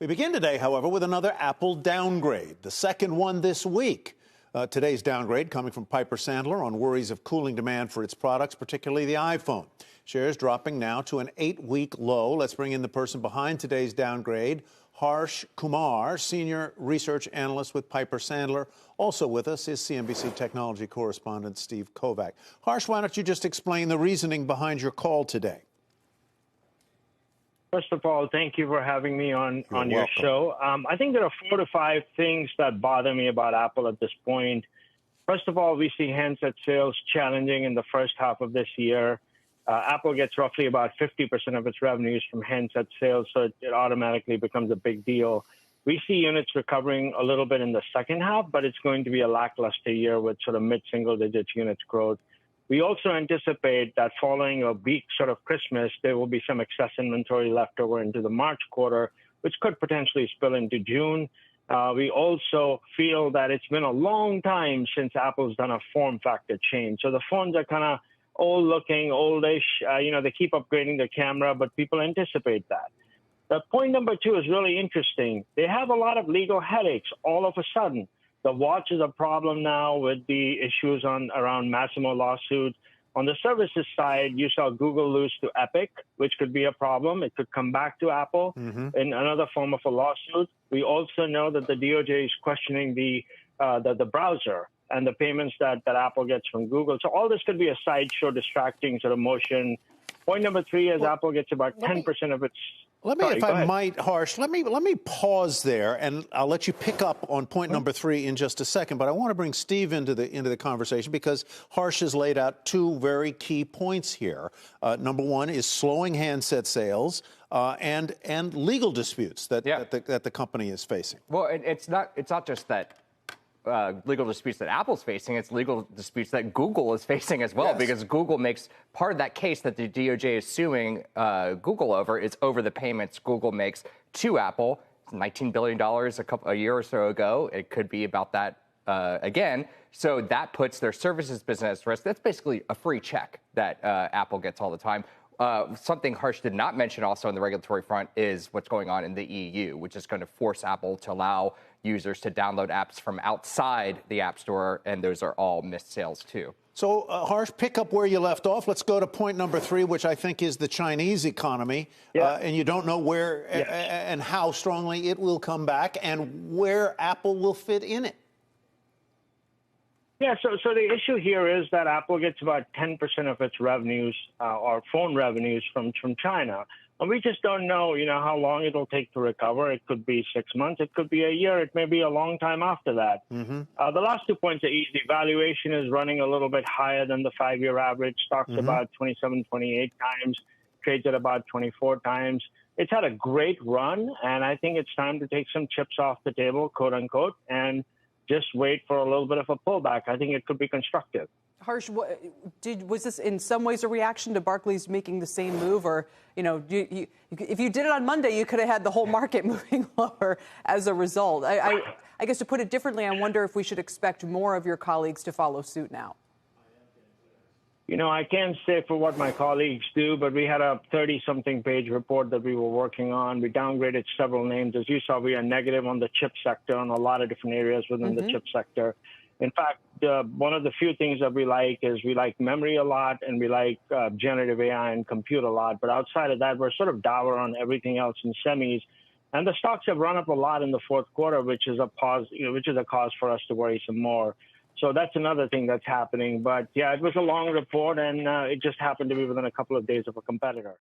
We begin today, however, with another Apple downgrade, the second one this week. Today's downgrade coming from Piper Sandler on worries of cooling demand for its products, particularly the iPhone. Shares dropping now to an 8-week low. Let's bring in the person behind today's downgrade, Harsh Kumar, senior research analyst with Piper Sandler. Also with us is CNBC technology correspondent Steve Kovach. Harsh, why don't you just explain the reasoning behind your call today? First of all, thank you for having me on You're your welcome. show. I think there are 4 to 5 things that bother me about Apple at this point. First of all, we see handset sales challenging in the first half of this year. Apple gets roughly about 50% of its revenues from handset sales, so it automatically becomes a big deal. We see units recovering a little bit in the second half, but it's going to be a lackluster year with sort of mid-single digit units growth. We also anticipate that following a weak sort of Christmas, there will be some excess inventory left over into the March quarter, which could potentially spill into June. We also feel that it's been a long time since Apple's done a form factor change. So the phones are kind of old looking, oldish. They keep upgrading the camera, but people anticipate that. The point number 2 is really interesting. They have a lot of legal headaches all of a sudden. The watch is a problem now with the issues around Massimo lawsuits. On the services side, you saw Google lose to Epic, which could be a problem. It could come back to Apple in another form of a lawsuit. We also know that the DOJ is questioning the browser and the payments that Apple gets from Google. So all this could be a sideshow, distracting sort of motion. Point number 3 is Apple gets about 10% of its... Let me, if I might, Harsh, let me pause there, and I'll let you pick up on point number 3 in just a second. But I want to bring Steve into the conversation because Harsh has laid out 2 very key points here. Number 1 is slowing handset sales and legal disputes that the company is facing. Well, it's not just that. Legal disputes that Apple's facing, it's legal disputes that Google is facing as well, because Google makes part of that case that the DOJ is suing Google over is over the payments Google makes to Apple. $19 billion a year or so ago. It could be about that again. So that puts their services business at risk. That's basically a free check that Apple gets all the time. Something Harsh did not mention also on the regulatory front is what's going on in the EU, which is going to force Apple to allow users to download apps from outside the App Store, and those are all missed sales too. So, Harsh, pick up where you left off. Let's go to point number 3, which I think is the Chinese economy, and you don't know where and how strongly it will come back and where Apple will fit in it. Yeah, so the issue here is that Apple gets about 10% of its revenues or phone revenues from China. And we just don't know, how long it'll take to recover. It could be 6 months. It could be a year. It may be a long time after that. The last 2 points are easy. Valuation is running a little bit higher than the 5-year average. Stock's about 27, 28 times. Trades at about 24 times. It's had a great run, and I think it's time to take some chips off the table, quote unquote, and just wait for a little bit of a pullback. I think it could be constructive. Harsh, was this in some ways a reaction to Barclays making the same move? Or, if you did it on Monday, you could have had the whole market moving lower as a result. I guess to put it differently, I wonder if we should expect more of your colleagues to follow suit now. I can't say for what my colleagues do, but we had a 30-something page report that we were working on. We downgraded several names. As you saw, we are negative on the chip sector on a lot of different areas within the chip sector. In fact, one of the few things that we like is we like memory a lot, and we like generative AI and compute a lot. But outside of that, we're sort of dour on everything else in semis. And the stocks have run up a lot in the fourth quarter, which is a cause for us to worry some more. So that's another thing that's happening. But yeah, it was a long report, and it just happened to be within a couple of days of a competitor.